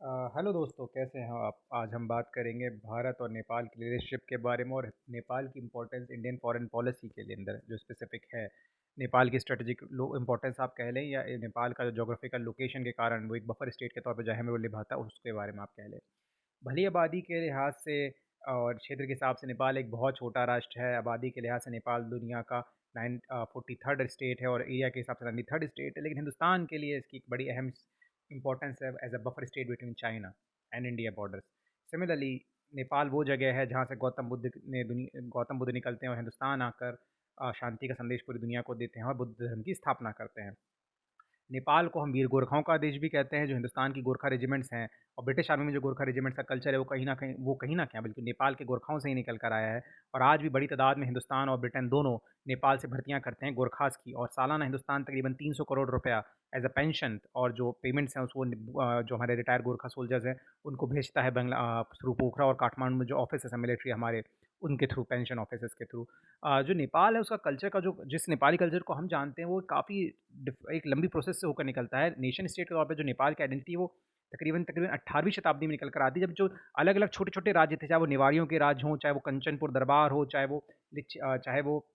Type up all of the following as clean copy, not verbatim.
Hello दोस्तों, कैसे हैं आप? आज हम बात करेंगे भारत और नेपाल की रिलेशनशिप के बारे में और नेपाल की इम्पोर्टेंस इंडियन फॉरेन पॉलिसी के लिए अंदर जो स्पेसिफिक है। नेपाल की स्ट्रेटेजिक इम्पोर्टेंस आप कह लें, या नेपाल का जो जोग्राफिकल लोकेशन के कारण वो एक बफर स्टेट के तौर पर जो अहम रोल निभाता है उसके बारे में आप कह लें। भली आबादी के लिहाज से और क्षेत्र के हिसाब से नेपाल एक बहुत छोटा राष्ट्र है। आबादी के लिहाज से नेपाल दुनिया का 43rd स्टेट है और एरिया के हिसाब से 93rd स्टेट है, लेकिन हिंदुस्तान के लिए इसकी एक बड़ी अहम इंपॉर्टेंस है as a buffer state between China and India borders. Similarly Nepal वो जगह है जहाँ से गौतम बुद्ध निकलते हैं और हिंदुस्तान आकर शांति का संदेश पूरी दुनिया को देते हैं और बुद्ध धर्म की स्थापना करते हैं। नेपाल को हम वीर गोरखाओं का देश भी कहते हैं, जो हिंदुस्तान की गोरखा रेजिमेंट्स हैं और ब्रिटिश आर्मी में जो गोरखा रेजिमेंट्स का कल्चर है वो कहीं ना कहीं बल्कि नेपाल के गोरखाओं से ही निकल कर आया है। और आज भी बड़ी तादाद में हिंदुस्तान और ब्रिटेन दोनों नेपाल से भर्तियां करते हैं गोरखास की, और सालाना हिंदुस्तान तकरीबन 300 करोड़ रुपया एज अ पेंशन और जो पेमेंट्स हैं उसको जो हमारे रिटायर्ड गोरखा सोल्जर्स हैं उनको भेजता है बंगला थ्रू पोखरा और काठमांडू में जो ऑफिस है मिलिट्री हमारे, उनके थ्रू, पेंशन ऑफिस के थ्रू। जो नेपाल है उसका कल्चर का जो जिस नेपाली कल्चर को हम जानते हैं वो काफ़ी एक लंबी प्रोसेस से होकर निकलता है। नेशन स्टेट के तौर पे जो नेपाल की आइडेंटिटी है वो तकरीबन तकरीबन 18वीं शताब्दी में निकल कर आती है, जब जो अलग अलग छोटे छोटे राज्य थे, चाहे वो निवारियों के राज्य हों, चाहे वो कंचनपुर दरबार हो, चाहे वो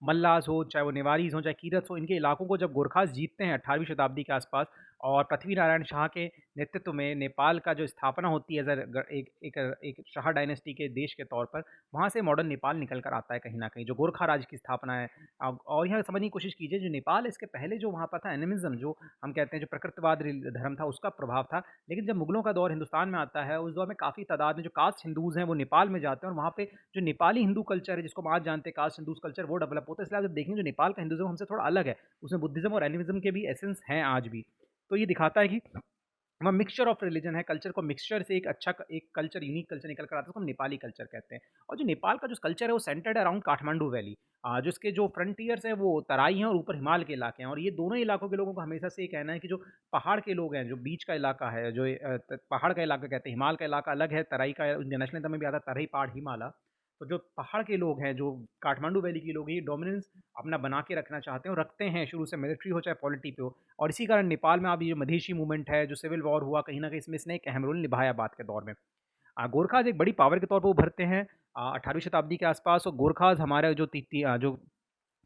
मल्लास हो, चाहे वो नेवारीज़ हों, चाहे कीरत हो, इनके इलाकों को जब गोरखास जीतते हैं 18वीं शताब्दी के आसपास, और पृथ्वी नारायण शाह के नेतृत्व में नेपाल का जो स्थापना होती है एक शाह डायनेस्टी के देश के तौर पर, वहाँ से मॉडर्न नेपाल निकल कर आता है कहीं न कहीं, जो गोरखा राज्य की स्थापना है। और यहाँ समझने की कोशिश कीजिए, जो नेपाल इसके पहले जो वहाँ पर था एनिमिज़्म, जो हम कहते हैं जो प्रकृतिवाद धर्म था, उसका प्रभाव था। लेकिन जब मुगलों का दौर हिंदुस्तान में आता है, उस दौर में काफ़ी तादाद में जो कास्ट हिंदूज़ हैं वो नेपाल में जाते हैं, और वहाँ पे जो नेपाली हिंदू कल्चर है जिसको हम आज जानते हैं कास्ट हिंदूज कल्चर, वो डेवलप होता है। इसलिए आप जब देखेंगे जो नेपाल का हिंदुज़म हमसे थोड़ा अलग है, उसमें बुद्धिज़्म और एनिमिज़्म के भी एसेंस हैं आज भी। तो ये दिखाता है कि वहाँ मिक्सचर ऑफ रिलीजन है, कल्चर को मिक्सचर से एक कल्चर, यूनिक कल्चर निकल कर आता है, उसको हम नेपाली कल्चर कहते हैं। और जो नेपाल का जो कल्चर है वो सेंटर्ड है अराउंड काठमांडू वैली। जो इसके जो फ्रंटियर्स हैं वो तराई हैं और ऊपर हिमालय के इलाके हैं, और ये दोनों इलाकों के लोगों का हमेशा से ये कहना है कि जो पहाड़ के लोग हैं, जो बीच का इलाका है, जो पहाड़ का इलाका कहते हैं, हिमालय का इलाका अलग है, तराई का उनके नेशनल एंथम में भी आता है तराई पहाड़ हिमालय। तो जो पहाड़ के लोग हैं, जो काठमांडू वैली के लोग हैं, ये डोमिनेंस अपना बना के रखना चाहते हैं और रखते हैं शुरू से, मिलिट्री हो चाहे पॉलिटी पे हो। और इसी कारण नेपाल में अब ये जो मधेशी मूवमेंट है, जो सिविल वॉर हुआ, कहीं न कहीं इसमें इसने एक अहम रोल निभाया बाद के दौर में। गोरखाज़ एक बड़ी पावर के तौर पे उभरते हैं 18वीं शताब्दी के आसपास, और गोरखाज़ हमारे जो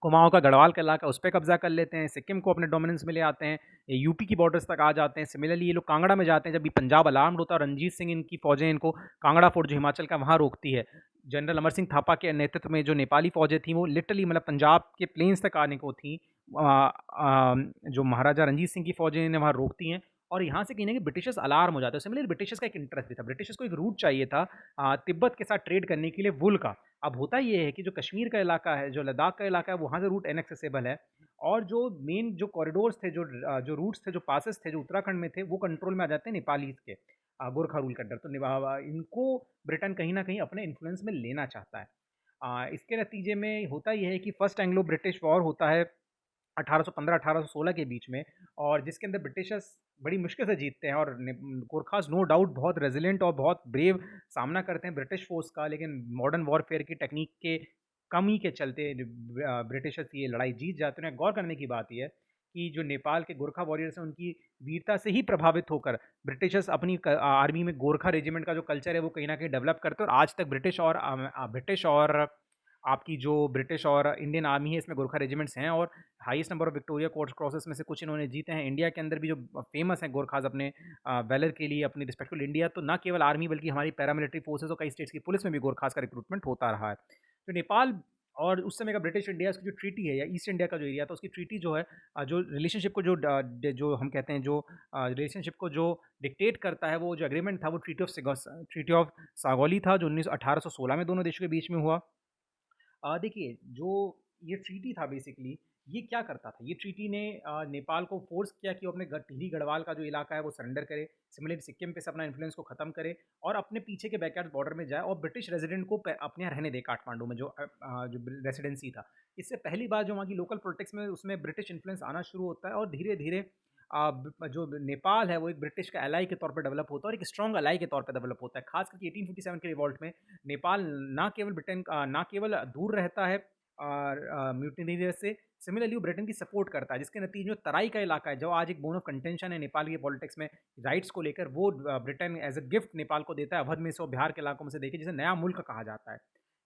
कुमाऊँ का गढ़वाल का इलाका उस पे कब्ज़ा कर लेते हैं, सिक्किम को अपने डोमिनेंस में ले आते हैं, ये यूपी की बॉर्डर्स तक आ जाते हैं। सिमिलरली ये लोग कांगड़ा में जाते हैं जब भी पंजाब अलार्म्ड होता है, और रणजीत सिंह इनकी फ़ौजें इनको कांगड़ा फोर्ट जो हिमाचल का वहाँ रोकती है। जनरल अमर सिंह थापा के नेतृत्व में जो नेपाली फ़ौजें थीं वो लिटरली मतलब पंजाब के प्लेन्स तक आने को थीं। जो महाराजा रणजीत सिंह की फ़ौजें इन्हें वहाँ रोकती हैं, और यहाँ से कहीं न कहीं ब्रिटिशर्स अलार्म हो जाते हैं। सिमिलरली ब्रिटिशर्स का एक इंटरेस्ट भी था, ब्रिटिशर्स को एक रूट चाहिए था तिब्बत के साथ ट्रेड करने के लिए वुल का। अब होता ये है कि जो कश्मीर का इलाका है, जो लद्दाख का इलाका है, वहाँ से रूट इनएक्सेसिबल है, और जो मेन जो कॉरिडोर्स थे, जो रूट्स थे, जो पासेस थे, जो उत्तराखंड में थे, वो कंट्रोल में आ जाते हैं नेपालीज़ के, गोरखा रूल के अंडर। तो इनको ब्रिटेन कहीं न कहीं अपने इन्फ्लुएंस में लेना चाहता है। इसके नतीजे में होता ये है कि फर्स्ट एंग्लो ब्रिटिश वॉर होता है 1815-1816 के बीच में, और जिसके अंदर ब्रिटिशर्स बड़ी मुश्किल से जीतते हैं, और गोरखास नो डाउट बहुत रेजिलेंट और बहुत ब्रेव सामना करते हैं ब्रिटिश फोर्स का, लेकिन मॉडर्न वॉरफेयर की टेक्निक के कमी के चलते ब्रिटिशर्स ये लड़ाई जीत जाते हैं। गौर करने की बात यह है कि जो नेपाल के गोरखा वॉरियर्स हैं उनकी वीरता से ही प्रभावित होकर ब्रिटिशर्स अपनी आर्मी में गोरखा रेजिमेंट का जो कल्चर है वो कहीं ना कहीं डेवलप करते हैं, और आज तक ब्रिटिश और आपकी जो ब्रिटिश और इंडियन आर्मी है इसमें गोरखा रेजिमेंट्स हैं, और highest number of Victoria crosses में से कुछ इन्होंने जीते हैं। इंडिया के अंदर भी जो फेमस हैं गोरखाज अपने वैलर के लिए, अपनी रिस्पेक्टफुल इंडिया, तो ना केवल आर्मी बल्कि हमारी पैरामिलिट्री फोर्सेस और कई स्टेट्स की पुलिस में भी गोरखाज का रिक्रूटमेंट होता रहा है। तो नेपाल और उस समय का ब्रिटिश इंडिया की जो ट्रीटी है, या ईस्ट इंडिया का जो एरिया था, उसकी ट्रीटी जो है जो रिलेशनशिप को जो हम कहते हैं जो रिलेशनशिप को जो डिक्टेट करता है, वो जो एग्रीमेंट था वो ट्रीटी ऑफ सागौली था, जो 1816 में दोनों देशों के बीच में हुआ। देखिए, जो ये ट्रीटी था बेसिकली, ये क्या करता था, ये ट्रीटी ने नेपाल को फ़ोर्स किया कि वो अपने टिहरी गढ़वाल का जो इलाका है वो सरेंडर करे, सिमिलरली सिक्किम पे से अपना इन्फ्लुएंस को ख़त्म करे, और अपने पीछे के बैकयार्ड बॉर्डर में जाए और ब्रिटिश रेजिडेंट को अपने यहाँ रहने दे काठमांडू में, जो रेसिडेंसी था। इससे पहली बार जो वहाँ की लोकल पॉलिटिक्स में उसमें ब्रिटिश इन्फ्लुएंस आना शुरू होता है, और धीरे धीरे जो नेपाल है वो एक ब्रिटिश का एलाई के तौर पर डेवलप होता है, और एक स्ट्रॉन्ग एलाई के तौर पर डेवलप होता है। खास करके 1857 के रिवॉल्ट में नेपाल ना केवल दूर रहता है म्यूटिनीरियर्स से, सिमिलरली वो ब्रिटेन की सपोर्ट करता है, जिसके नतीजे में तराई का इलाका है जो आज एक बोन ऑफ कंटेंशन है नेपाल की पॉलिटिक्स में राइट्स को लेकर, वो Britain as a gift Nepal को देता है अवध में से और बिहार के इलाकों में से देके, जिसे नया मुल्क कहा जाता है।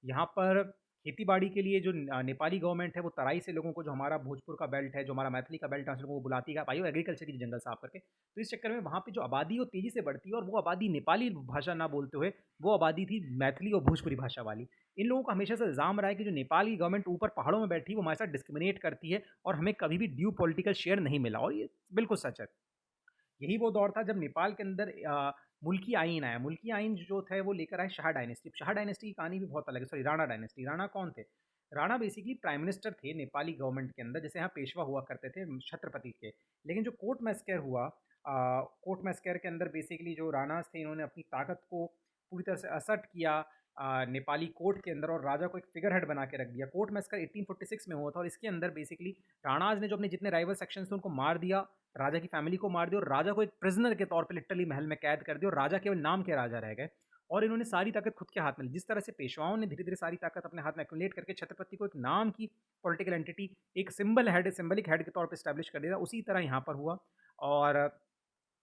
यहाँ पर खेती बाड़ी के लिए जो नेपाली गवर्नमेंट है वो तराई से लोगों को, जो हमारा भोजपुर का बेल्ट है, जो हमारा मैथिली का बेल्ट है, उन लोगों को बुलाती है भाई एग्रीकल्चर की जंगल साफ करके। तो इस चक्कर में वहाँ पे जो आबादी वो तेज़ी से बढ़ती है, और वो आबादी नेपाली भाषा ना बोलते हुए वो आबादी थी मैथिली और भोजपुरी भाषा वाली। इन लोगों का हमेशा से इल्ज़ाम रहा है कि जो नेपाल की गवर्नमेंट ऊपर पहाड़ों में बैठी वो हमारे साथ डिस्क्रिमिनेट करती है और हमें कभी भी ड्यू पॉलिटिकल शेयर नहीं मिला, और ये बिल्कुल सच है। यही वो दौर था जब नेपाल के अंदर मुल्की आइन आया। मुल्की आइन जो थे वो लेकर आए शाह डायनेस्टी। शाह डायनेस्टी की कहानी भी बहुत अलग है। Sorry, Rana dynasty. राणा कौन थे? राणा बेसिकली प्राइम मिनिस्टर थे नेपाली गवर्नमेंट के अंदर, जैसे यहाँ पेशवा हुआ करते थे छत्रपति के। लेकिन जो कोर्ट मैस्कर हुआ, कोर्ट मैस्कर के अंदर बेसिकली जो राणास थे, इन्होंने अपनी ताकत को पूरी तरह से असर्ट किया नेपाली कोर्ट के अंदर, और राजा को एक फिगर हेड बना के रख दिया। कोर्ट मैस्कर 1846 में हुआ था, और इसके अंदर बेसिकली राणाज ने जो अपने जितने राइवल सेक्शन थे उनको मार दिया, राजा की फैमिली को मार दिया, और राजा को एक प्रिजनर के तौर पे लिटरली महल में कैद कर दिया, और राजा केवल नाम के राजा रह गए। और इन्होंने सारी ताकत खुद के हाथ में ली। जिस तरह से पेशवाओं ने धीरे धीरे सारी ताकत अपने हाथ में एक्यूमुलेट करके छत्रपति को एक नाम की पॉलिटिकल एंटिटी, एक सिंबलिक हेड के तौर पे स्टैब्लिश कर दिया, उसी तरह यहाँ पर हुआ। और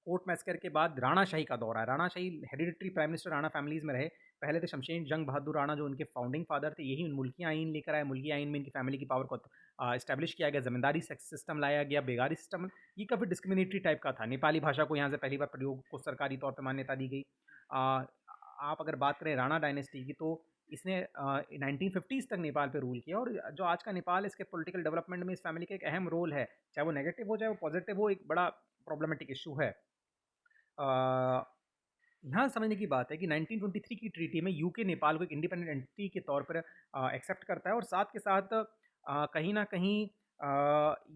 कोर्ट मैस्कर के बाद राणाशाही का दौर आया। राणाशाही hereditary prime minister Rana families में रहे। पहले थे शमशेर जंग बहादुर राणा, जो उनके फाउंडिंग फादर थे। यही मुल्की आइन लेकर आए। मुल्की आइन में इनकी फैमिली की पावर को इस्टेब्लिश किया गया, ज़मींदारी सिस्टम लाया गया, बेगारी सिस्टम। ये काफ़ी डिस्क्रिमिनेटरी टाइप का था। नेपाली भाषा को यहाँ से पहली बार प्रयोग को सरकारी तौर पर मान्यता दी गई। आप अगर बात करें राणा डायनेस्टी की, तो इसने 1950s तक नेपाल पे रूल किया, और जो आज का नेपाल है इसके पॉलिटिकल डेवलपमेंट में इस फैमिली का एक अहम रोल है। चाहे वो नेगेटिव हो चाहे वो पॉजिटिव हो, एक बड़ा प्रॉब्लमेटिक इशू है। यहाँ समझने की बात है कि 1923 की ट्रीटी में यूके नेपाल को एक इंडिपेंडेंट एंटिटी के तौर पर एक्सेप्ट करता है, और साथ के साथ कहीं ना कहीं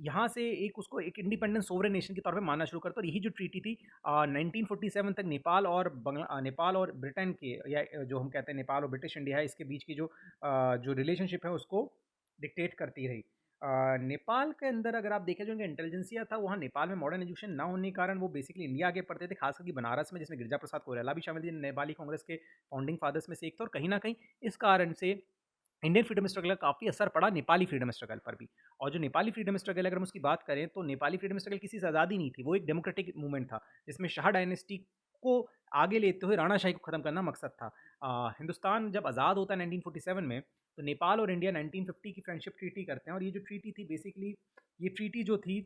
यहाँ से एक उसको एक इंडिपेंडेंट सोवरेन नेशन के तौर पे मानना शुरू करता है। और यही जो ट्रीटी थी 1947 तक नेपाल और ब्रिटेन के, या जो हम कहते हैं नेपाल और ब्रिटिश इंडिया है, इसके बीच की जो रिलेशनशिप है उसको डिक्टेट करती रही। नेपाल के अंदर अगर आप देखें, जो उनका इंटेलिजेंसिया था, वहाँ नेपाल में मॉडर्न एजुकेशन ना होने के कारण वो बेसिकली इंडिया आगे पढ़ते थे, खास करके बनारस में, जिसमें गिरजा प्रसाद कोइराला भी शामिल थे, नेपाली कांग्रेस के फाउंडिंग फादर्स में से एक थे। और कहीं ना कहीं इस कारण से इंडियन फ्रीडम स्ट्रगल का काफ़ी असर पड़ा नेपाली फ्रीडम स्ट्रगल पर भी। और जो नेपाली फ्रीडम स्ट्रगल, अगर हम उसकी बात करें, तो नेपाली फ्रीडम स्ट्रगल किसी से आज़ादी नहीं थी, वो एक डेमोक्रेटिक मूवमेंट था, जिसमें शाह डायनेस्टी को आगे लेते हुए राणाशाही को ख़त्म करना मकसद था। हिंदुस्तान जब आज़ाद होता है 1947 में, तो नेपाल और इंडिया 1950 की फ्रेंडशिप ट्रीटी करते हैं। और ये जो ट्रीटी थी बेसिकली, ये ट्रीटी जो थी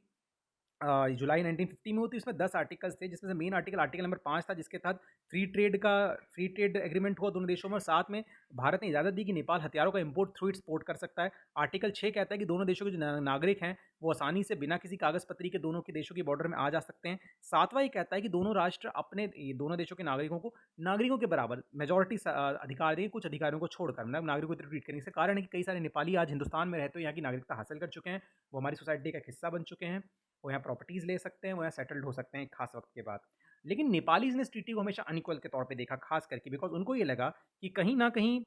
जुलाई 1950 में होती है। इसमें 10 आर्टिकल्स थे, जिसमें से मेन आर्टिकल नंबर 5 था, जिसके तहत फ्री ट्रेड एग्रीमेंट हुआ दोनों देशों में। और साथ में भारत ने इजाज़त दी कि नेपाल हथियारों का इंपोर्ट थ्रू इट्स पोर्ट कर सकता है। आर्टिकल 6 कहता है कि दोनों देशों के जो नागरिक हैं वो आसानी से बिना किसी कागज़ पत्री के दोनों के देशों की बॉर्डर में आ जा सकते हैं। 7वां ये कहता है कि दोनों राष्ट्र अपने दोनों देशों के नागरिकों को नागरिकों के बराबर मेजॉरिटी अधिकार देंगे, कुछ अधिकारियों को छोड़कर, मतलब नागरिकों को ट्रीट करने से। कारण है कि कई सारे नेपाली आज हिंदुस्तान में रहते हुए यहाँ की नागरिकता हासिल कर चुके हैं, वो हमारी सोसाइटी का एक हिस्सा बन चुके हैं, वो यहाँ प्रॉपर्टीज़ ले सकते हैं, वो यहाँ सेटल्ड हो सकते हैं एक खास वक्त के बाद। लेकिन नेपालीज़ ने इस ट्रीटी को हमेशा अनइक्वल के तौर पे देखा, खास करके बिकॉज उनको ये लगा कि कहीं ना कहीं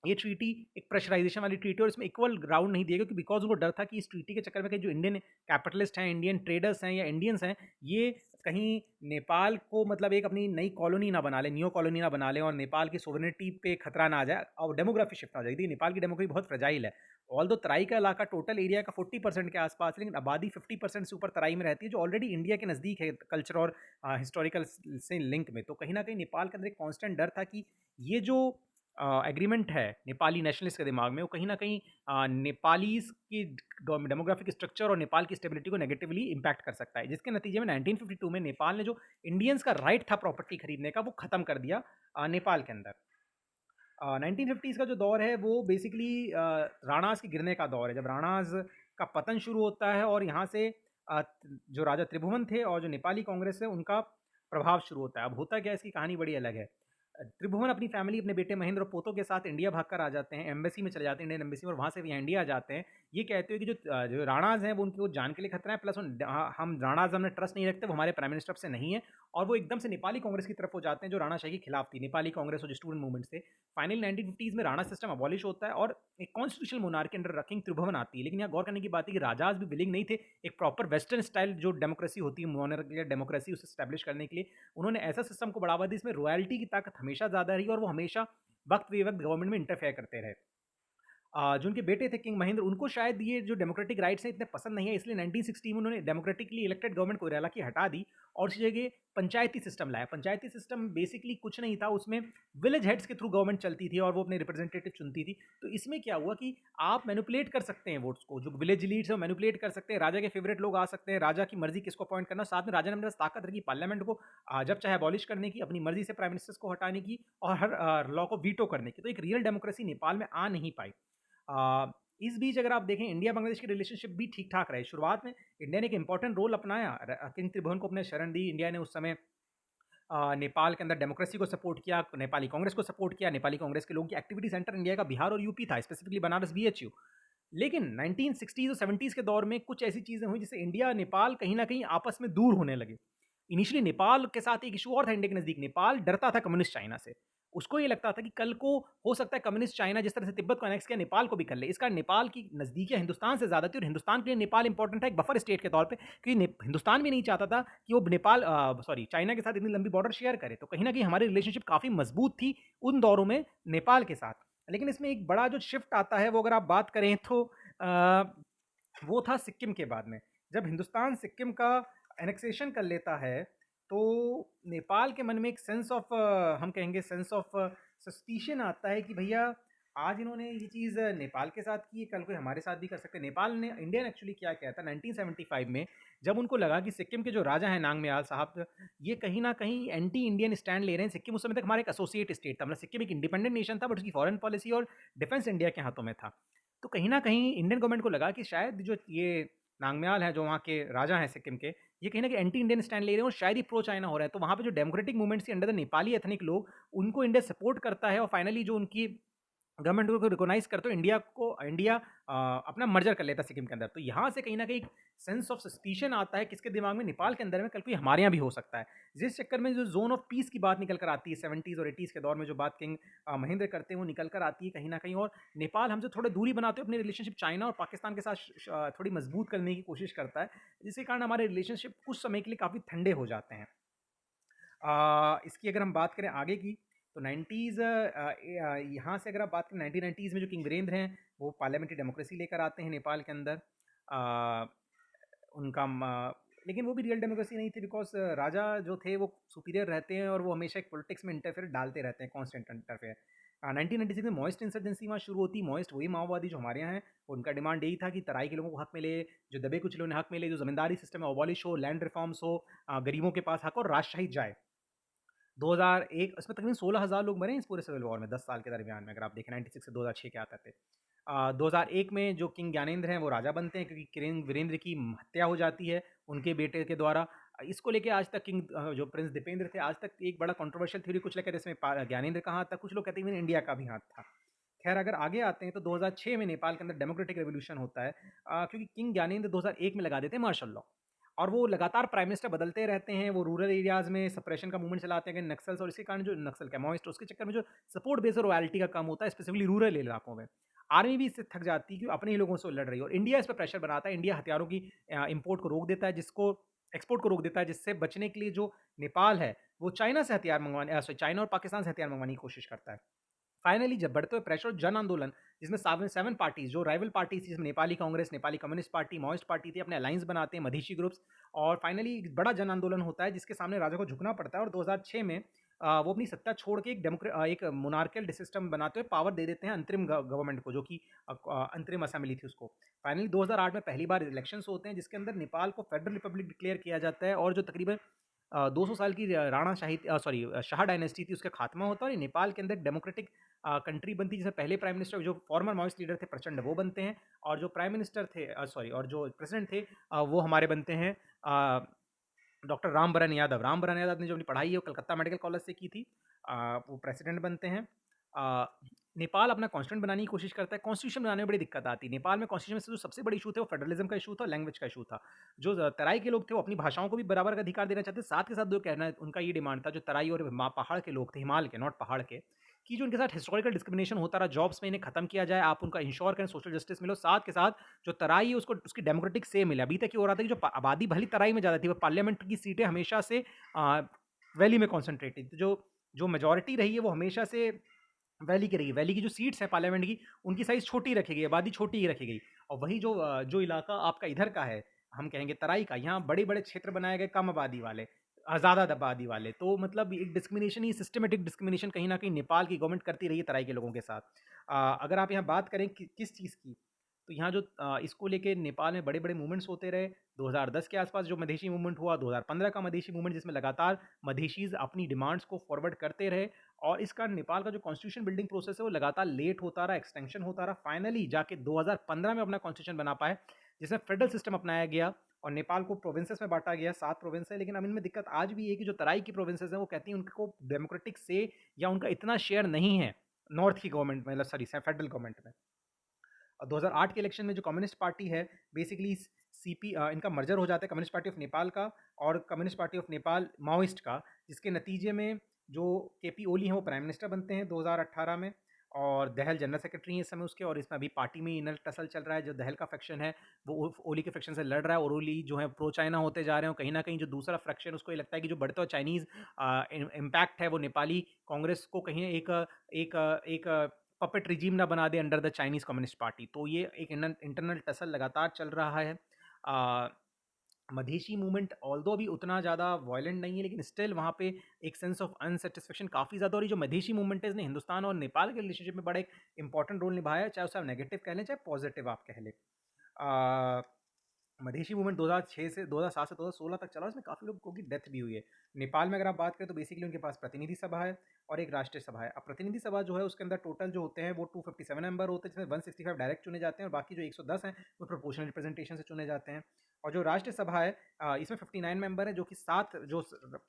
ये ट्रीटी एक प्रेशराइजेशन वाली ट्रीटी, और इसमें इक्वल ग्राउंड नहीं दिया, क्योंकि बिकॉज उनको डर था कि इस ट्रीटी के चक्कर में कहीं जो इंडियन कैपिटलिस्ट हैं, इंडियन ट्रेडर्स हैं या इंडियंस हैं, ये कहीं नेपाल को मतलब एक अपनी नई कॉलोनी ना बना ले, न्यू कॉलोनी ना बना ले, और नेपाल की सोवरेनिटी पे खतरा ना आ जाए और डेमोग्राफी शिफ्ट ना हो जाएगी। नेपाल की डेमोग्राफी बहुत फ्रेजाइल है। ऑल दो तराई का इलाका टोटल एरिया का 40% के आसपास, लेकिन आबादी 50% से ऊपर तराई में रहती है, जो ऑलरेडी इंडिया के नज़दीक है कल्चर और हिस्टोरिकल से लिंक में। तो कहीं ना कहीं नेपाल के अंदर एक कॉन्स्टेंट डर था कि ये जो एग्रीमेंट है नेपाली नेशनलिस्ट के दिमाग में, वो कहीं ना कहीं नेपालीज की डेमोग्राफिक स्ट्रक्चर और नेपाल की स्टेबिलिटी को नेगेटिवली इम्पैक्ट कर सकता है, जिसके नतीजे में 1952 में नेपाल ने जो इंडियंस का राइट था प्रॉपर्टी खरीदने का, वो ख़त्म कर दिया नेपाल के अंदर। 1950s का जो दौर है वो बेसिकली राणास के गिरने का दौर है, जब राणास का पतन शुरू होता है और यहाँ से जो राजा त्रिभुवन थे और जो नेपाली कांग्रेस है उनका प्रभाव शुरू होता है। अब होता क्या है, इसकी कहानी बड़ी अलग है। त्रिभुवन अपनी फैमिली, अपने बेटे महेंद्र और पोतों के साथ इंडिया भागकर आ जाते हैं, एम्बेसी में चले जाते हैं, इंडियन एम्बेसी में, और वहाँ से यहाँ इंडिया आ जाते हैं। ये कहते हुए कि जो राणाज हैं वो उनकी जान के लिए खतरा है, प्लस हम राणाज हमने ट्रस्ट नहीं रखते, वो हमारे प्राइम मिनिस्टर से नहीं है। और वो एकदम से नेपाली कांग्रेस की तरफ हो जाते हैं, जो राणाशाही के खिलाफ थी, नेपाली कांग्रेस और जो स्टूडेंट मूवमेंट थे। फाइनली 1950s में राणा सिस्टम अबॉलिश होता है और एक कॉन्स्टिट्यूशनल मोनार्की अंडर रकिंग त्रिभुवन आती है। लेकिन यहाँ गौर करने की बात है कि राजाज भी विलिंग नहीं थे एक प्रॉपर वेस्टर्न स्टाइल जो डेमोक्रेसी होती है, मोनार्कियल डेमोक्रेसी, उसे स्टैब्लिश करने के लिए। उन्होंने ऐसा सिस्टम को बढ़ावा दिया, इसमें रॉयल्टी की ताकत हमेशा ज़्यादा रही और वो हमेशा वक्त बेवक्त गवर्नमेंट में इंटरफेयर करते रहे। जो उनके बेटे थे किंग महेंद्र, उनको शायद ये जो डेमोक्रेटिक राइट्स हैं इतने पसंद नहीं है, इसलिए 1960 में उन्होंने डेमोक्रेटिकली इलेक्टेड गवर्नमेंट कोइराला की हटा दी और उस जगह पंचायती सिस्टम लाया। पंचायती सिस्टम बेसिकली कुछ नहीं था, उसमें विलेज हेड्स के थ्रू गवर्नमेंट चलती थी और वो अपने रिप्रेजेंटेटिव चुनती थी। तो इसमें क्या हुआ कि आप मैनिपुलेट कर सकते हैं वोट्स को, जो विलेज लीड्स है वो मैनिपुलेट कर सकते हैं, राजा के फेवरेट लोग आ सकते हैं, राजा की मर्जी किसको अपॉइंट करना, साथ में राजा ने अपने पास ताकत रखी पार्लियामेंट को जब चाहे अबॉलिश करने की, अपनी मर्जी से प्राइम मिनिस्टर्स को हटाने की और हर लॉ को वीटो करने की। तो एक रियल डेमोक्रेसी नेपाल में आ नहीं पाई। इस बीच अगर आप देखें इंडिया बांग्लादेश की रिलेशनशिप भी ठीक ठाक रहे। शुरुआत में इंडिया ने एक इंपॉर्टेंट रोल अपनाया, किंग त्रिभुवन को अपने शरण दी। इंडिया ने उस समय नेपाल के अंदर डेमोक्रेसी को सपोर्ट किया, नेपाली कांग्रेस को सपोर्ट किया। नेपाली कांग्रेस के लोगों की एक्टिविटी सेंटर इंडिया का बिहार और यूपी था, स्पेसिफिकली बनारस बीएचयू। लेकिन 1960s और 70s के दौर में कुछ ऐसी चीज़ें हुई जिससे इंडिया नेपाल कहीं ना कहीं आपस में दूर होने लगे। इनिशियली नेपाल के साथ एक इशू और था इंडिया के नज़दीक, नेपाल डरता था कम्युनिस्ट चाइना से। उसको ये लगता था कि कल को हो सकता है कम्युनिस्ट चाइना जिस तरह से तिब्बत को अनेक्स किया नेपाल को भी कर ले। इसका नेपाल की नज़दीकियाँ हिंदुस्तान से ज़्यादा थी और हिंदुस्तान के लिए नेपाल इंपॉर्टेंट था एक बफर स्टेट के तौर पे, क्योंकि हिंदुस्तान भी नहीं चाहता था कि वो नेपाल चाइना के साथ इतनी लंबी बॉर्डर शेयर करे। तो कहीं ना कहीं हमारी रिलेशनशिप काफ़ी मजबूत थी उन दौरों में नेपाल के साथ। लेकिन इसमें एक बड़ा जो शिफ्ट आता है वो अगर आप बात करें तो वो था सिक्किम के बाद में। जब हिंदुस्तान सिक्किम का एनेक्सेशन कर लेता है तो नेपाल के मन में एक सेंस ऑफ हम कहेंगे सेंस ऑफ सस्पिशन आता है कि भैया आज इन्होंने ये चीज़ नेपाल के साथ की, कल कोई हमारे साथ भी कर सकते हैं। नेपाल ने, इंडिया ने एक्चुअली क्या किया था 1975 में, जब उनको लगा कि सिक्किम के जो राजा हैं नांगमयाल साहब, ये कहीं ना कहीं एंटी इंडियन स्टैंड ले रहे हैं। सिक्किम उस समय तक हमारे एक एसोसिएट स्टेट था, मतलब सिक्किम एक इंडिपेंडेंट नेशन था बट उसकी फॉरेन पॉलिसी और डिफेंस इंडिया के हाथों में था। तो कहीं ना कहीं इंडियन गवर्नमेंट को लगा कि शायद जो ये नांगमयाल है, जो वहाँ के राजा हैं सिक्किम के, ये कहीं ना कहीं एंटी इंडियन स्टैंड ले रहे हैं और शायद ही प्रो चाइना हो रहा है। तो वहाँ पे जो democratic movements under the Nepali ethnic लोग, उनको इंडिया सपोर्ट करता है और फाइनली जो उनकी गवर्नमेंट को रिकॉग्नाइज करते हो, इंडिया अपना मर्जर कर लेता है सिक्किम के अंदर। तो यहाँ से कहीं ना कहीं सेंस ऑफ सस्पिशन आता है किसके दिमाग में, नेपाल के अंदर में, कल कोई हमारे यहाँ भी हो सकता है। जिस चक्कर में जो जोन ऑफ पीस की बात निकल कर आती है 70s और 80s के दौर में, जो बात किंग महेंद्र करते हैं वो निकल कर आती है कहीं ना कहीं। और नेपाल हमसे थोड़े दूरी बनाते हुए अपनी रिलेशनशिप चाइना और पाकिस्तान के साथ थोड़ी मजबूत करने की कोशिश करता है, जिसके कारण हमारे रिलेशनशिप कुछ समय के लिए काफ़ी ठंडे हो जाते हैं। इसकी अगर हम बात करें आगे की तो 90s, यहाँ से अगर आप बात करें 1990s में जो किंग वीरेंद्र हैं वो पार्लियामेंट्री डेमोक्रेसी लेकर आते हैं नेपाल के अंदर। उनका लेकिन वो भी रियल डेमोक्रेसी नहीं थी, बिकॉज राजा जो थे वो सुपीरियर रहते हैं और वो हमेशा एक पॉलिटिक्स में इंटरफेयर डालते रहते हैं, कॉन्स्टेंट इंटरफेयर। 1996 में मॉइस्ट इंसर्जेंसी वहाँ शुरू होती। मॉइस्ट वही माओवादी जो हमारे यहाँ हैं, उनका डिमांड यही था कि तराई के लोगों को हक मिले, जो दबे कुचले उन्हें हक मिले, जो जमींदारी सिस्टम है अबॉलिश हो, लैंड रिफॉर्म्स हो, गरीबों के पास हक और राजशाही जाए। 2001 इसमें तकरीबन 16,000 लोग मरे इस पूरे सिविल वॉर में 10 साल के दरमियान में, अगर आप देखें 96 से 2006 के आते थे। 2001 में जो किंग ज्ञानेंद्र हैं वो राजा बनते हैं, क्योंकि किंग वीरेंद्र की हत्या हो जाती है उनके बेटे के द्वारा। इसको लेके आज तक किंग जो प्रिंस दीपेंद्र थे, आज तक एक बड़ा कंट्रोवर्शियल थ्योरी कुछ लेकर, इसमें ज्ञानेंद्र का हाथ था, कुछ लोग कहते हैं इंडिया का भी हाथ था। खैर अगर आगे आते हैं तो 2006 में नेपाल के अंदर डेमोक्रेटिक रेवोल्यूशन होता है, क्योंकि किंग ज्ञानेंद्र 2001 में लगा देते हैं मार्शल लॉ, और वो लगातार प्राइम मिनिस्टर बदलते रहते हैं। वो रूरल एरियाज़ में सप्रेशन का मूवमेंट चलाते हैं नक्सल्स, और इसके कारण जो नक्सल क्या माओइस्ट, उसके चक्कर में जो सपोर्ट बेस और रॉयल्टी का काम होता है स्पेसिफिकली रूरल इलाकों में। आर्मी भी इससे थक जाती है कि अपने ही लोगों से लड़ रही है, और इंडिया इस पर प्रेशर बनाता है। इंडिया हथियारों की इंपोर्ट को रोक देता है, जिसको एक्सपोर्ट को रोक देता है, जिससे बचने के लिए जो नेपाल है वो चाइना से हथियार मंगवाने चाइना और पाकिस्तान से हथियार मंगवाने की कोशिश करता है। फाइनली जब बढ़ते हुए प्रेशर और जन आंदोलन, जिसमें 7 पार्टीज जो राइवल पार्टीज थी, जिसमें Nepali Congress, Nepali communist party, Maoist party थी, अपने अलायंस बनाते हैं मधेशी ग्रुप्स, और फाइनली एक बड़ा जन आंदोलन होता है जिसके सामने राजा को झुकना पड़ता है। और 2006 में वो अपनी सत्ता छोड़ के एक मोनार्कियल सिस्टम बनाते हुए पावर दे देते हैं अंतरिम गवर्नमेंट को, जो कि अंतरिम असेंबली थी उसको। फाइनली 2008 में पहली बार इलेक्शंस होते हैं, जिसके अंदर नेपाल को फेडरल रिपब्लिक डिक्लेयर किया जाता है, और जो तकरीबन 200 साल की राणा शाही शाह डायनेस्टी थी उसका खात्मा होता है, और नेपाल के अंदर डेमोक्रेटिक कंट्री बनती है, जिसमें पहले प्राइम मिनिस्टर जो फॉर्मर माओइस्ट लीडर थे प्रचंड वो बनते हैं, और जो प्राइम मिनिस्टर थे और जो प्रेसिडेंट थे वो हमारे बनते हैं डॉक्टर रामबरन यादव। रामबरन यादव ने जो अपनी पढ़ाई है वो कलकत्ता मेडिकल कॉलेज से की थी, वो प्रेसिडेंट बनते हैं। नेपाल अपना कॉन्स्टिट्यूशन बनाने की कोशिश करता है। कॉन्स्टिट्यूशन बनाने में बड़ी दिक्कत आती है नेपाल में। कॉन्स्टिट्यूशन में से जो सबसे बड़ी इशू थे वो फेडरलिज्म का इशू था, लैंग्वेज का इशू था। जो तराई के लोग थे वो अपनी भाषाओं को भी बराबर का अधिकार देना चाहते, साथ के साथ जो कहना है उनका ये डिमांड था, जो तराई और पहाड़ के लोग थे, हिमालय के नॉट पहाड़ के, कि जो उनके साथ हिस्टोरिकल डिस्क्रिमिनेशन होता रहा जॉब्स में, इन्हें खत्म किया जाए, आप उनका इंश्योर करें, सोशल जस्टिस मिलो, साथ के साथ जो तराई है उसको उसकी डेमोक्रेटिक से मिले। अभी तक ये हो रहा था कि जो आबादी भली तराई में ज़्यादा थी, वो पार्लियामेंट की सीटें हमेशा से वैली में कॉन्सेंट्रेटेड थी। जो मेजोरिटी रही है वो हमेशा से वैली की रहेगी, वैली की जो सीट्स हैं पार्लियामेंट की, उनकी साइज़ छोटी रखी गई, आबादी छोटी ही रखी गई। और वही जो इलाका आपका इधर का है, हम कहेंगे तराई का, यहाँ बड़े-बड़े क्षेत्र बनाए गए कम आबादी वाले, ज़्यादा आबादी वाले। तो मतलब एक डिस्क्रिमिनेशन ही, सिस्टमैटिक डिस्क्रिमिनेशन कहीं न कहीं नेपाल की गवर्नमेंट करती रही है तराई के लोगों के साथ। अगर आप यहाँ बात करें कि किस चीज़ की, तो यहाँ जो इसको लेके नेपाल में बड़े-बड़े मूवमेंट्स होते रहे। 2010 के आसपास जो मधेशी मूवमेंट हुआ, 2015 का मधेशी मूवमेंट, जिसमें लगातार मधेशीज़ अपनी डिमांड्स को फॉरवर्ड करते रहे। और इस कारण नेपाल का जो कॉन्स्टिट्यूशन बिल्डिंग प्रोसेस है वो लगातार लेट होता रहा, एक्सटेंशन होता रहा। फाइनली जाके 2015 में अपना कॉन्स्टिट्यूशन बना पाए, जिसमें फेडरल सिस्टम अपनाया गया और नेपाल को प्रोविंसेस में बांटा गया। 7 प्रोविंस है, लेकिन अब इनमें दिक्कत आज भी है कि जो तराई की प्रोविंसेस हैं वो कहती हैं उनको डेमोक्रेटिक से या उनका इतना शेयर नहीं है नॉर्थ की गवर्नमेंट में, मतलब सॉरी फेडरल गवर्नमेंट में। 2008 के इलेक्शन में जो कम्युनिस्ट पार्टी है, बेसिकली सीपी, इनका मर्जर हो जाता है कम्युनिस्ट पार्टी ऑफ नेपाल का और communist party of Nepal Maoist का, जिसके नतीजे में जो केपी ओली हैं वो प्राइम मिनिस्टर बनते हैं 2018 में। और दहल जनरल सेक्रेटरी हैं इस समय उसके, और इसमें अभी पार्टी में इनर टसल चल रहा है। जो दहल का फैक्शन है वो ओली के फैक्शन से लड़ रहा है, और ओली जो है प्रो चाइना होते जा रहे हैं। कहीं ना कहीं जो दूसरा फैक्शन, उसको ये लगता है कि जो बढ़ता हुआ चाइनीज़ इम्पैक्ट है वो नेपाली कांग्रेस को कहीं एक एक एक पपेट रिजीम ना बना दे under the Chinese Communist Party. तो ये एक इंटरनल टसल लगातार चल रहा है। मधेशी मूवमेंट ऑल्दो अभी उतना ज़्यादा वायलेंट नहीं है, लेकिन स्टिल वहाँ पे एक सेंस ऑफ अनसेटिस्फेक्शन काफ़ी ज़्यादा। और ये जो मधेशी मूवमेंट है, इसने हिंदुस्तान और नेपाल के रिलेशनशिप में बड़ा एक इंपॉर्टेंट रोल निभाया है, चाहे उसे आप नेगेटिव कह लें चाहे पॉजिटिव आप कह लें। मधेशी मूवमेंट 2006 से 2007 से 2016 तक चला, उसमें काफ़ी लोगों की डेथ भी हुई है। नेपाल में अगर आप बात करें तो बेसिकली उनके पास प्रतिनिधि सभा है और एक राष्ट्रीय सभा है। अब प्रतिनिधि सभा जो है उसके अंदर टोटल जो होते हैं वो 257 मेंबर होते हैं, जिसमें 165 डायरेक्ट चुने जाते हैं और बाकी जो 110 हैं वो प्रोपोर्शनल रिप्रेजेंटेशन से चुने जाते हैं। और जो राष्ट्रीय सभा है, इसमें 59 मेंबर है, जो कि 7 जो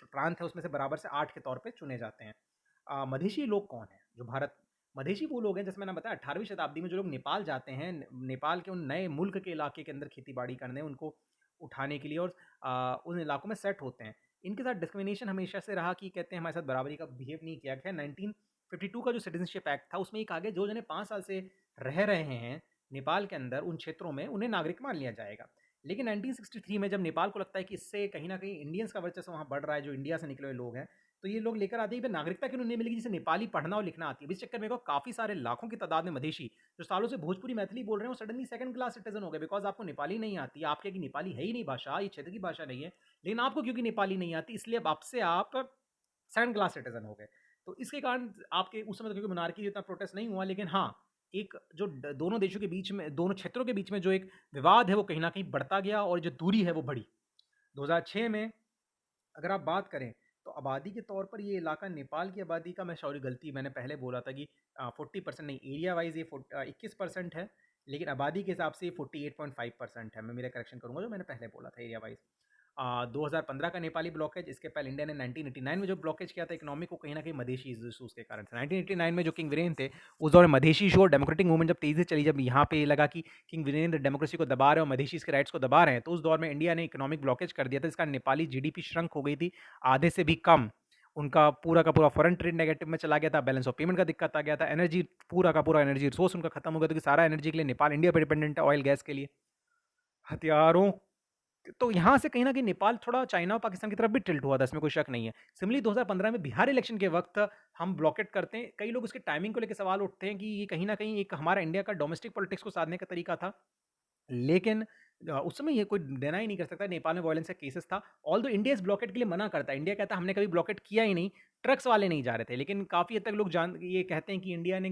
प्रांत है उसमें से बराबर से 8 के तौर पर चुने जाते हैं। मधेशी लोग कौन है जो भारत, मधेशी वो लोग हैं जैसे मैंने बताया 18वीं शताब्दी में जो लोग नेपाल जाते हैं, नेपाल के उन नए मुल्क के इलाके के अंदर खेती बाड़ी करने, उनको उठाने के लिए, और उन इलाकों में सेट होते हैं। इनके साथ डिस्क्रिमिनेशन हमेशा से रहा कि कहते हैं हमारे साथ बराबरी का बिहेव नहीं किया गया। 1952 का जो सिटीजनशिप एक्ट था उसमें ये कहा गया जो जने 5 साल से रह रहे हैं नेपाल के अंदर उन क्षेत्रों में, उन्हें नागरिक मान लिया जाएगा। लेकिन 1963 में जब नेपाल को लगता है कि इससे कहीं ना कहीं इंडियंस का वर्चस्व वहाँ बढ़ रहा है, जो इंडिया से निकले हुए लोग हैं, तो ये लोग लेकर आते हैं कि नागरिकता क्यों नहीं मिलेगी जिसे नेपाली पढ़ना और लिखना आती है। इस चक्कर में काफ़ी सारे लाखों की तादाद में मधेशी जो सालों से भोजपुरी मैथिली बोल रहे हैं वो सडनली सेकंड क्लास सिटीजन हो गए, बिकॉज आपको नेपाली नहीं आती। आपके की नेपाली है ही नहीं भाषा, ये क्षेत्र की भाषा नहीं है, लेकिन आपको क्योंकि नेपाली नहीं आती इसलिए अब आपसे आप सेकंड क्लास सिटीजन हो गए। तो इसके कारण आपके उस समय तो क्योंकि मोनार्की इतना प्रोटेस्ट नहीं हुआ, लेकिन हाँ एक जो दोनों देशों के बीच में, दोनों क्षेत्रों के बीच में जो एक विवाद है वो कहीं ना कहीं बढ़ता गया और जो दूरी है वो बढ़ी। 2006 में अगर आप बात करें तो आबादी के तौर पर ये इलाका नेपाल की आबादी का, मैं सॉरी गलती मैंने पहले बोला था कि 40% नहीं, एरिया वाइज ये 21% है, लेकिन आबादी के हिसाब से ये 48.5% है। मैं मेरा करेक्शन करूंगा जो मैंने पहले बोला था एरिया वाइज। 2015 का नेपाली ब्लॉकेज, इसके पहले इंडिया ने 1989 में जो ब्लॉकेज किया था इकोनॉमिक को, कहीं ना कहीं मधेशी इशूज़ के कारण से 1989 में जो किंग वीरेंद्र थे उस दौर में मधेशी इशू और डेमोक्रेटिक मूवमेंट जब तेज़ी से चली, जब यहाँ पे लगा कि किंग वीरेंद्र डेमोक्रेसी को दबा रहे हैं और मधेशी के राइट्स को दबा रहे हैं, तो उस दौर में इंडिया ने इकोनॉमिक ब्लॉकेज कर दिया था। इसका नेपाली जीडीपी श्रंक हो गई थी आधे से भी कम, उनका पूरा का पूरा फॉरेन ट्रेड नेगेटिव में चला गया था, बैलेंस ऑफ पेमेंट का दिक्कत आ गया था, एनर्जी पूरा का पूरा एनर्जी रिसोर्स उनका खत्म हो गया था, क्योंकि सारा एनर्जी के लिए नेपाल इंडिया पर डिपेंडेंट है, ऑयल गैस के लिए, हथियारों। तो यहाँ से कहीं न कहीं नेपाल थोड़ा चाइना और पाकिस्तान की तरफ भी टिल्ट हुआ था, इसमें कोई शक नहीं है। सिमिलरली 2015 में बिहार इलेक्शन के वक़्त हम ब्लॉकेट करते हैं, कई लोग उसके टाइमिंग को लेके सवाल उठते हैं कि ये कहीं न कहीं एक हमारा इंडिया का डोमेस्टिक पॉलिटिक्स को साधने का तरीका था। लेकिन उस समय ये कोई डिनाई नहीं कर सकता नेपाल में वायलेंस का केसेस था। ऑल्दो इंडिया इस ब्लॉकेट के लिए मना करता है, इंडिया कहता है हमने कभी ब्लॉकेट किया ही नहीं, ट्रक्स वाले नहीं जा रहे थे। लेकिन काफ़ी हद तक लोग ये कहते हैं कि इंडिया ने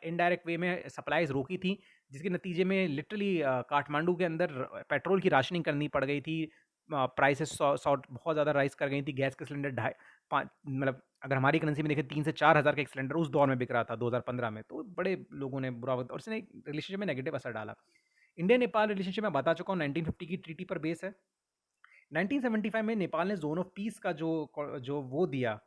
इनडायरेक्ट वे में सप्लाईज़ रोकी थी, जिसके नतीजे में लिटरली काठमांडू के अंदर पेट्रोल की राशनिंग करनी पड़ गई थी। प्राइसेस बहुत ज़्यादा राइज़ कर गई थी। गैस के सिलेंडर मतलब अगर हमारी करेंसी में देखें 3 से 4 हज़ार का एक सिलेंडर उस दौर में बिक रहा था 2015 में। तो बड़े लोगों ने बुरा वक़्त, और इसने रिलेशनशिप में नेगेटिव असर डाला। इंडिया नेपाल रिलेशनशिप में बता चुका हूँ, 1950 की ट्रीटी पर बेस है। 1975 में नेपाल ने जोन ऑफ पीस का जो वो दिया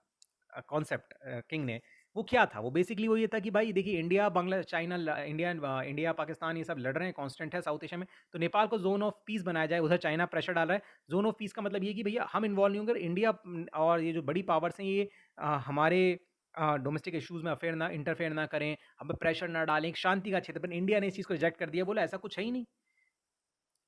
कॉन्सेप्ट किंग ने, वो क्या था? वो बेसिकली वो ये था कि भाई देखिए India, Bangla, China, India, Pakistan ये सब लड़ रहे हैं, कांस्टेंट है साउथ एशिया में, तो नेपाल को जोन ऑफ पीस बनाया जाए। उधर चाइना प्रेशर डाल रहा है। जोन ऑफ पीस का मतलब ये कि भैया हम इन्वॉल्व नहीं होंगे, इंडिया और ये जो बड़ी पावर्स हैं ये हमारे डोमेस्टिक इश्यूज़ में इंटरफेयर ना करें, हम पे प्रेशर ना डालें, एक शांति का क्षेत्र। पर इंडिया ने इस चीज़ को रिजेक्ट कर दिया, बोला ऐसा कुछ है ही नहीं।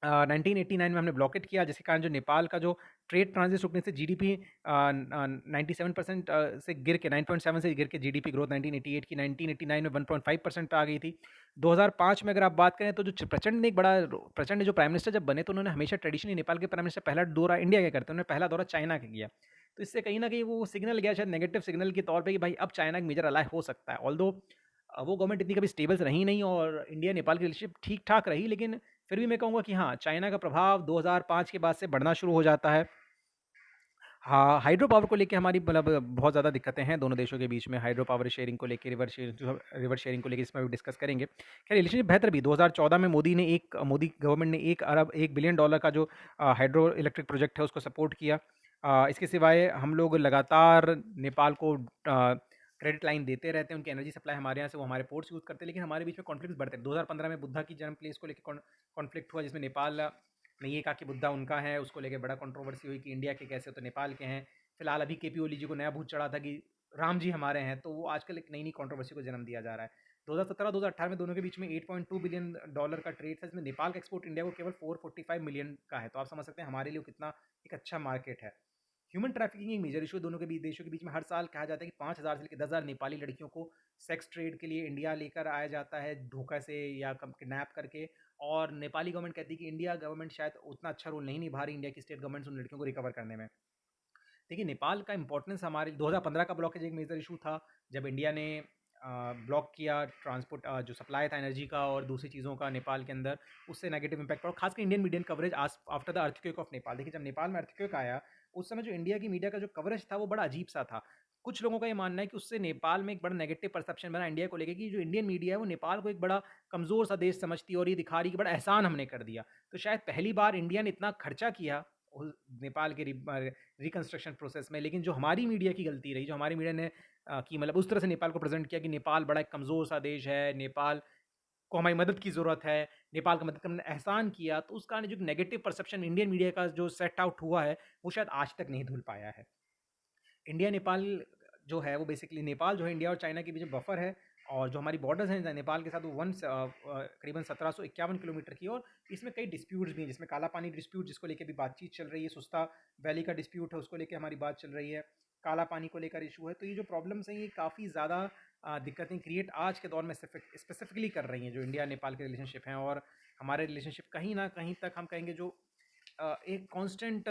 1989 में हमने ब्लॉकेट किया, जिसके कारण जो नेपाल का जो ट्रेड ट्रांजिट रुकने से जीडीपी 97% से गिर के 9.7 से गिर के जीडीपी ग्रोथ 1988 की 1989 में 1.5% पे आ गई थी। 2005 में अगर आप बात करें तो जो प्रचंड ने एक बड़ा प्रचंड जो प्राइम मिनिस्टर जब बने तो उन्होंने हमेशा ट्रेडिशनली नेपाल के प्राइम मिनिस्टर पहला दौरा इंडिया का करते हैं, उन्होंने पहला दौरा चाइना का किया। तो इससे कहीं ना कहीं वो सिग्नल गया शायद नेगेटिव सिग्नल के तौर पे कि भाई अब चाइना एक मेजर अलाय हो सकता है। ऑल्दो वो गवर्नमेंट इतनी कभी स्टेबल रही नहीं और इंडिया नेपाल की रिलेशनशिप ठीक ठाक रही, लेकिन फिर भी मैं कहूँगा कि हाँ, चाइना का प्रभाव 2005 के बाद से बढ़ना शुरू हो जाता है। हाँ, हाइड्रो पावर को लेके हमारी मतलब बहुत ज़्यादा दिक्कतें हैं दोनों देशों के बीच में, हाइड्रो पावर शेयरिंग को लेके, रिवर शेयरिंग को लेके, इसमें भी डिस्कस करेंगे। खैर रिलेशनशिप बेहतर भी 2014 में मोदी गवर्नमेंट ने 1 बिलियन डॉलर का जो हाइड्रो इलेक्ट्रिक प्रोजेक्ट है उसको सपोर्ट किया। इसके सिवाय हम लोग लगातार नेपाल को क्रेडिट लाइन देते रहते हैं, उनकी एनर्जी सप्लाई हमारे यहाँ से वो हमारे पोर्ट्स यूज़ करते हैं, लेकिन हमारे बीच में कॉन्फ्लिक्ट बढ़ते हैं। 2015 में बुद्धा की जन्म प्लेस को लेकर कॉन्फ्लिक्ट हुआ, जिसमें नेपाल ने ये कहा कि बुद्धा उनका है, उसको लेकर बड़ा कंट्रोवर्सी हुई कि इंडिया के कैसे तो नेपाल के हैं। फिलहाल अभी केपी ओली जी को नया भूत चढ़ा था कि राम जी हमारे हैं, तो वो आजकल एक नई नई कंट्रोवर्सी को जन्म दिया जा रहा है। 2017-2018 में दोनों के बीच में 8.2 बिलियन डॉलर का ट्रेड था, जिसमें नेपाल का एक्सपोर्ट इंडिया को केवल 445 मिलियन का है। तो आप समझ सकते हैं हमारे लिए कितना एक अच्छा मार्केट है। ह्यूमन ट्रैफिकिंग एक मेजर इशू दोनों के बीच देशों के बीच में। हर साल कहा जाता है कि 5,000 से लेकर 10,000 नेपाली लड़कियों को सेक्स ट्रेड के लिए इंडिया लेकर आया जाता है, धोखा से या किडनैप करके। और नेपाली गवर्नमेंट कहती है कि इंडिया गवर्नमेंट शायद उतना अच्छा रोल नहीं निभा रही, इंडिया की स्टेट गवर्नमेंट उन लड़कियों को रिकवर करने में। देखिए नेपाल का इंपॉर्टेंस हमारे 2015 का ब्लॉकेज एक मेजर इशू था, जब इंडिया ने ब्लॉक किया ट्रांसपोर्ट जो सप्लाई था एनर्जी का और दूसरी चीज़ों का नेपाल के अंदर, उससे नेगेटिव इंपैक्ट पड़ा, खासकर Indian median coverage after the earthquake of Nepal. देखिए जब नेपाल में अर्थक्वेक आया उस समय जो इंडिया की मीडिया का जो कवरेज था वो बड़ा अजीब सा था। कुछ लोगों का ये मानना है कि उससे नेपाल में एक बड़ा नेगेटिव परसेप्शन बना इंडिया को लेकर कि जो इंडियन मीडिया है वो नेपाल को एक बड़ा कमज़ोर सा देश समझती है और ये दिखा रही कि बड़ा एहसान हमने कर दिया। तो शायद पहली बार इंडिया ने इतना खर्चा किया नेपाल के रिकंस्ट्रक्शन प्रोसेस में, लेकिन जो हमारी मीडिया की गलती रही, जो हमारी मीडिया ने कि मतलब उस तरह से नेपाल को प्रेजेंट किया कि नेपाल बड़ा एक कमज़ोर सा देश है, नेपाल को हमारी मदद की ज़रूरत है, नेपाल का मदद करने एहसान किया, तो उस कारण जो नेगेटिव परसेप्शन इंडियन मीडिया का जो सेट आउट हुआ है वो शायद आज तक नहीं धुल पाया है। इंडिया नेपाल जो है वो बेसिकली नेपाल जो है इंडिया और चाइना के बीच में बफर है, और जो हमारी बॉर्डर्स हैं नेपाल के साथ वो करीबन 1751 किलोमीटर की। और इसमें कई डिस्प्यूट्स भी हैं, जिसमें काला पानी डिस्प्यूट जिसको लेकर भी बातचीत चल रही है, सुस्ता वैली का डिस्प्यूट है उसको लेकर हमारी बात चल रही है, काला पानी को लेकर इशू है। तो ये जो प्रॉब्लम्स हैं ये काफ़ी ज़्यादा दिक्कतें क्रिएट आज के दौर में स्पेसिफिकली कर रही हैं जो इंडिया नेपाल के रिलेशनशिप हैं। और हमारे रिलेशनशिप कहीं ना कहीं तक हम कहेंगे जो एक कांस्टेंट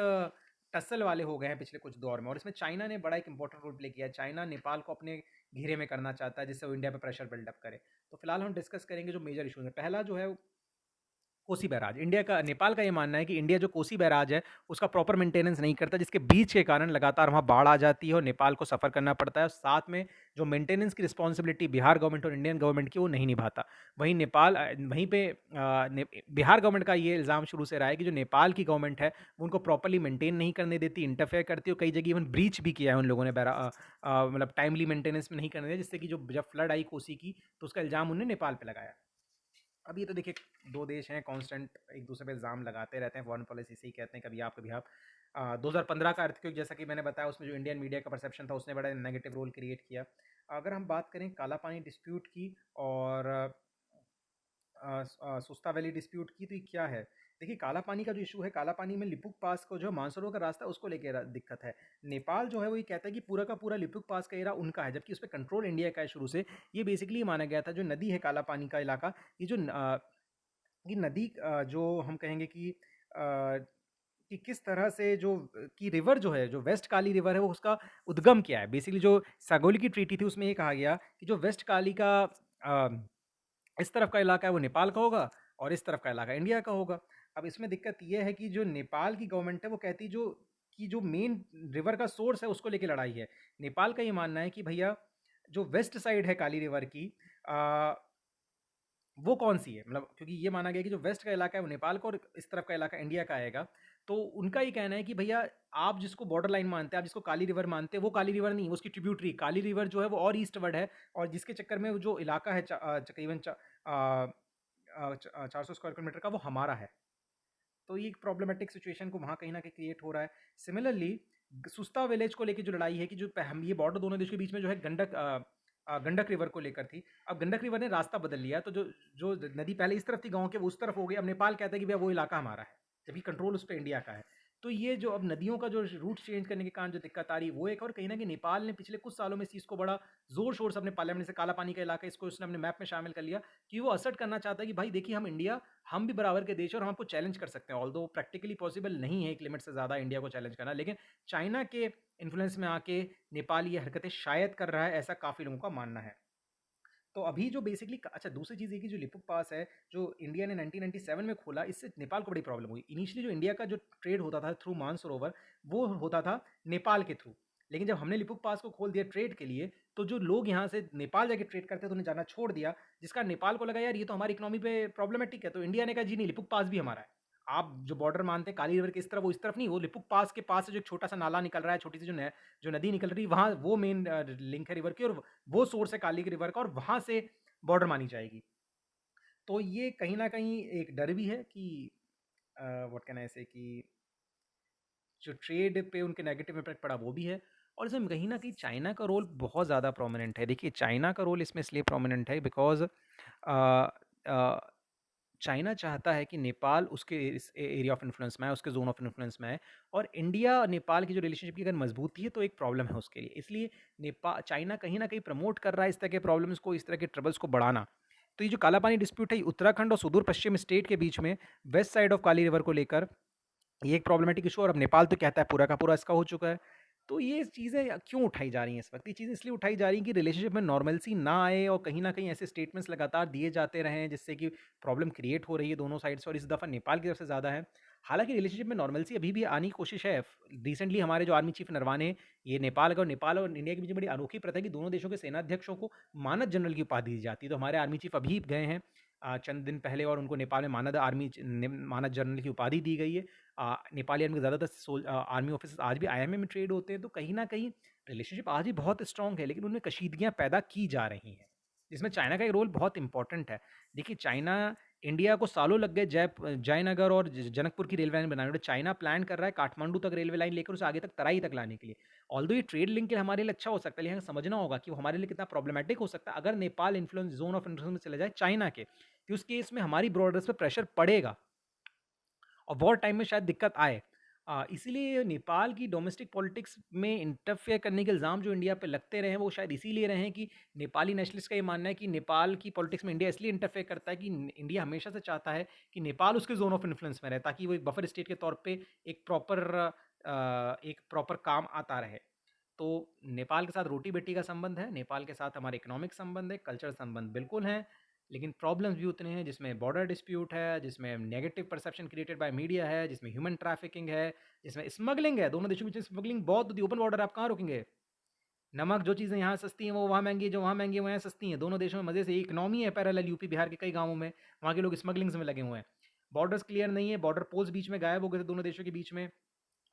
टसल वाले हो गए हैं पिछले कुछ दौर में। और इसमें चाइना ने बड़ा एक इंपॉर्टेंट रोल प्ले किया है। चाइना नेपाल को अपने घेरे में करना चाहता है जिससे वो इंडिया पे प्रेशर बिल्डअप करे। तो फिलहाल हम डिस्कस करेंगे जो मेजर इशूज हैं। पहला जो है कोसी बैराज, इंडिया का नेपाल का ये मानना है कि इंडिया जो कोसी बैराज है उसका प्रॉपर मेंटेनेंस नहीं करता, जिसके बीच के कारण लगातार वहाँ बाढ़ आ जाती है और नेपाल को सफ़र करना पड़ता है। साथ में जो मेंटेनेंस की रिस्पॉन्सिबिलिटी बिहार गवर्नमेंट और इंडियन गवर्नमेंट की वो नहीं निभाता। वहीं वहीं पे बिहार गवर्नमेंट का ये इल्ज़ाम शुरू से रहा है कि जो नेपाल की गवर्नमेंट है वो उनको प्रॉपरली मेंटेन नहीं करने देती, इंटरफेयर करती है, और कई जगह इवन ब्रीच भी किया है उन लोगों ने मतलब टाइमली मेंटेनेंस में नहीं करने दिया, जिससे कि जो जब फ्लड आई कोसी की तो उसका इल्ज़ाम उन्होंने नेपाल पर लगाया। अब ये तो देखिए दो देश हैं कांस्टेंट एक दूसरे पे इल्ज़ाम लगाते रहते हैं, फॉरेन पॉलिसी से ही कहते हैं कभी आप कभी आप। 2015 का अर्थक्वेक जैसा कि मैंने बताया उसमें जो इंडियन मीडिया का परसेप्शन था उसने बड़ा नेगेटिव रोल क्रिएट किया। अगर हम बात करें काला पानी डिस्प्यूट की और सुस्ता वैली डिस्प्यूट की, तो ये क्या है? देखिए काला पानी का जो इशू है, काला पानी में लिपुक पास को जो मानसरोवर का रास्ता है उसको लेके दिक्कत है। नेपाल जो है वो ये कहता है कि पूरा का पूरा लिपुक पास का एरिया उनका है, जबकि उस पर कंट्रोल इंडिया का है शुरू से। ये बेसिकली माना गया था जो नदी है काला पानी का इलाका, ये जो ये नदी जो हम कहेंगे कि किस तरह से जो कि रिवर जो है, जो वेस्ट काली रिवर है वो उसका उद्गम क्या है। बेसिकली जो सागौली की ट्रीटी थी उसमें ये कहा गया कि जो वेस्ट काली का अ, इस तरफ का इलाका है वो नेपाल का होगा और इस तरफ का इलाका इंडिया का होगा। अब इसमें दिक्कत ये है कि जो नेपाल की गवर्नमेंट है वो कहती जो मेन रिवर का सोर्स है उसको लेके लड़ाई है। नेपाल का ये मानना है कि भैया जो वेस्ट साइड है काली रिवर की वो कौन-सी है? मतलब क्योंकि ये माना गया कि जो वेस्ट का इलाका है वो नेपाल का और इस तरफ का इलाका इंडिया का आएगा। तो उनका ये कहना है कि भैया आप जिसको बॉर्डर लाइन मानते हैं, आप जिसको काली रिवर मानते हैं, वो काली रिवर नहीं, वो उसकी ट्रिब्यूटरी काली रिवर जो है वो और ईस्टवर्ड है, और जिसके चक्कर में वो जो इलाका है तकरीबन 400 स्क्वायर किलोमीटर का वो हमारा है। तो ये एक प्रॉब्लमेटिक सिचुएशन को वहाँ कहीं न कहीं क्रिएट हो रहा है। सिमिलरली सुस्ता विलेज को लेके जो लड़ाई है कि जो हम ये बॉर्डर दोनों देशों के बीच में जो है गंडक गंडक रिवर को लेकर थी। अब गंडक रिवर ने रास्ता बदल लिया, तो जो जो नदी पहले इस तरफ थी गाँव के, वो उस तरफ हो गई। अब नेपाल कहता है कि भैया वो इलाका हमारा है, जबकि कंट्रोल उस पे इंडिया का है। तो ये जो अब नदियों का जो रूट चेंज करने के कारण जो दिक्कत आ रही है, वो एक। और कहीं न कहीं नेपाल ने पिछले कुछ सालों में इस चीज़ को बड़ा ज़ोर-शोर से अपने पार्लियामेंट से, काला पानी का इलाका, इसको उसने अपने मैप में शामिल कर लिया कि वो असर्ट करना चाहता है कि भाई देखिए, हम इंडिया, हम भी बराबर के देश हैं और हम आपको चैलेंज कर सकते हैं। ऑल्दो प्रैक्टिकली पॉसिबल नहीं है एक लिमिट से ज़्यादा इंडिया को चैलेंज करना, लेकिन चाइना के इन्फ्लुएंस में आके नेपाल ये हरकतें शायद कर रहा है, ऐसा काफ़ी लोगों का मानना है। तो अभी जो बेसिकली, अच्छा दूसरी चीज़ ये कि जो लिपुक पास है, जो इंडिया ने 1997 में खोला, इससे नेपाल को बड़ी प्रॉब्लम हुई। इनिशियली जो इंडिया का जो ट्रेड होता था थ्रू मानसरोवर, वो होता था नेपाल के थ्रू। लेकिन जब हमने लिपुक पास को खोल दिया ट्रेड के लिए, तो जो लोग यहाँ से नेपाल जाके ट्रेड करते थे, तो उन्हें जाना छोड़ दिया, जिसका नेपाल को लगा यार ये तो हमारी इकोनॉमी पे प्रॉब्लमेटिक है। तो इंडिया ने कहा जी नहीं, लिपुक पास भी हमारा है। आप जो बॉर्डर मानते हैं काली रिवर के इस तरफ, वो इस तरफ नहीं, वो लिपुक पास के पास से जो एक छोटा सा नाला निकल रहा है, छोटी सी जो नदी निकल रही है, वहाँ वो मेन लिंक है रिवर की, और वो सोर्स है काली रिवर का, और वहाँ से बॉर्डर मानी जाएगी। तो ये कहीं न कहीं एक डर भी है कि व्हाट कैन आई से, कि जो ट्रेड पे उनके नेगेटिव इम्पैक्ट पड़ा वो भी है। और इसमें कहीं न कहीं चाइना का रोल बहुत ज़्यादा प्रोमिनेंट है। देखिए, चाइना का रोल इसमें इसलिए प्रोमिनेंट है बिकॉज़ चाइना चाहता है कि नेपाल उसके इस एरिया ऑफ इन्फ्लुएंस में आए, उसके ज़ोन ऑफ इन्फ्लुएंस में आए, और इंडिया और नेपाल की जो रिलेशनशिप की अगर मजबूती है तो एक प्रॉब्लम है उसके लिए। इसलिए चाइना कहीं न कहीं प्रमोट कर रहा है इस तरह के प्रॉब्लम्स को, इस तरह के ट्रबल्स को बढ़ाना। तो ये जो काला पानी डिस्प्यूट है, ये उत्तराखंड और सुदूर पश्चिम स्टेट के बीच में, west side of Kali river को लेकर, ये एक प्रॉब्लमेटिक इशू, और अब नेपाल तो कहता है पूरा का पूरा इसका हो चुका है। तो ये चीज़ें क्यों उठाई जा रही हैं इस वक्त? ये चीज़ें इसलिए उठाई जा रही हैं कि रिलेशनशिप में नॉर्मलसी ना आए, और कहीं ना कहीं ऐसे स्टेटमेंट्स लगातार दिए जाते रहें जिससे कि प्रॉब्लम क्रिएट हो रही है दोनों साइड से, और इस दफ़ा नेपाल की तरफ से ज़्यादा है। हालांकि रिलेशनशिप में नॉर्मलसी अभी भी आने की कोशिश है। रिसेंटली हमारे जो आर्मी चीफ नरवाने, ये नेपाल और इंडिया के बीच में बड़ी अनोखी प्रथा है कि दोनों देशों के सेनाध्यक्षों को मानद जनरल की उपाधि दी जाती है। तो हमारे आर्मी चीफ अभी गए हैं चंद दिन पहले, और उनको नेपाल में मानद जनरल की उपाधि दी गई है। नेपाली आर्मी के ज़्यादातर आर्मी ऑफिसर्स आज भी आईएमए में ट्रेड होते हैं। तो कहीं ना कहीं रिलेशनशिप आज भी बहुत स्ट्रांग है, लेकिन उनमें कशीदगियाँ पैदा की जा रही हैं, जिसमें चाइना का एक रोल बहुत इंपॉर्टेंट है। देखिए, चाइना, इंडिया को सालों लग गए जयनगर और जनकपुर की रेलवे लाइन बनाने में। चाइना प्लान कर रहा है काठमांडू तक रेलवे लाइन लेकर उसे आगे तक, तराई तक लाने के लिए। ऑल्दो ये ट्रेड लिंक के हमारे लिए अच्छा हो सकता है, लेकिन समझना होगा कि वो हमारे लिए कितना प्रॉब्लमेटिक हो सकता है अगर Nepal influence, zone of influence में चले जाए चाइना के। तो उस केस में हमारी बॉर्डर्स पर प्रेशर पड़ेगा, और वॉर टाइम में शायद दिक्कत आए। इसीलिए नेपाल की डोमेस्टिक पॉलिटिक्स में इंटरफेयर करने के इल्ज़ाम जो इंडिया पे लगते रहे हैं, वो शायद इसीलिए रहे हैं कि नेपाली नेशनलिस्ट का ये मानना है कि नेपाल की पॉलिटिक्स में इंडिया इसलिए इंटरफेयर करता है कि इंडिया हमेशा से चाहता है कि नेपाल उसके जोन ऑफ इन्फ्लुएंस में रहे, ताकि वो एक बफर स्टेट के तौर पे एक प्रॉपर काम आता रहे। तो नेपाल के साथ रोटी बेटी का संबंध है, नेपाल के साथ हमारे इकोनॉमिक संबंध है, कल्चर संबंध बिल्कुल हैं, लेकिन प्रॉब्लम्स भी उतने हैं, जिसमें बॉर्डर डिस्प्यूट है, जिसमें negative perception created by media है, जिसमें ह्यूमन ट्रैफिकिंग है, जिसमें स्मगलिंग है। दोनों देशों के बीच स्मगलिंग बहुत होती है। ओपन बॉर्डर आप कहाँ रोकेंगे? नमक, जो चीज़ें यहाँ सस्ती हैं वो वहाँ महंगी है, जो वहाँ महंगी है वो यहाँ सस्ती हैं। दोनों देशों में मज़े से इकोनॉमी है पैरेलल, यूपी बिहार के कई गाँवों में वहाँ के लोग स्मगलिंग्स में लगे हुए हैं। बॉर्डर्स क्लियर नहीं है, बॉर्डर पोस्ट बीच में गायब हो गए थे दोनों देशों के बीच में,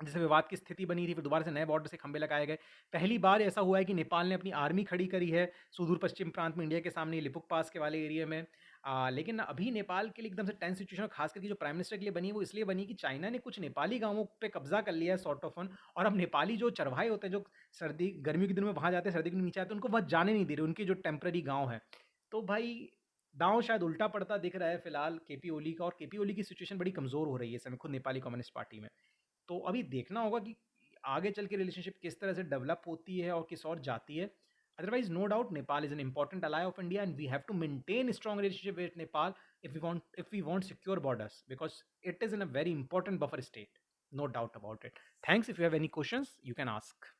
जिससे विवाद की स्थिति बनी थी, फिर दोबारा से नए बॉर्डर से खंभे लगाए गए। पहली बार ऐसा हुआ है कि नेपाल ने अपनी आर्मी खड़ी करी है सुदूर पश्चिम प्रांत में, इंडिया के सामने, लिपुक पास के वाले एरिया में। लेकिन अभी नेपाल के लिए एकदम से टेंस सिचुएशन, खास करके जो प्राइम मिनिस्टर के लिए बनी है, वो इसलिए बनी कि चाइना ने कुछ नेपाली गांवों पे कब्जा कर लिया है सॉर्ट ऑफ वन, और अब नेपाली जो चरवाहे होते हैं, जो सर्दी गर्मियों के दिनों में वहाँ जाते हैं, सर्दी के नीचे आते हैं, उनको वहाँ जाने नहीं दे रहे, उनके जो टेम्प्रेरी गाँव हैं। तो भाई दांव शायद उल्टा पड़ता दिख रहा है फिलहाल केपी ओली का, और केपी ओली की सिचुएशन बड़ी कमज़ोर हो रही है इस समय खुद नेपाली कम्युनिस्ट पार्टी में। तो अभी देखना होगा कि आगे चल के रिलेशनशिप किस तरह से डेवलप होती है और किस और जाती है। Otherwise no doubt Nepal is an important ally of India, and we have to maintain strong relationship with Nepal if we want secure borders, because it is in a very important buffer state, no doubt about it. Thanks. If you have any questions, you can ask.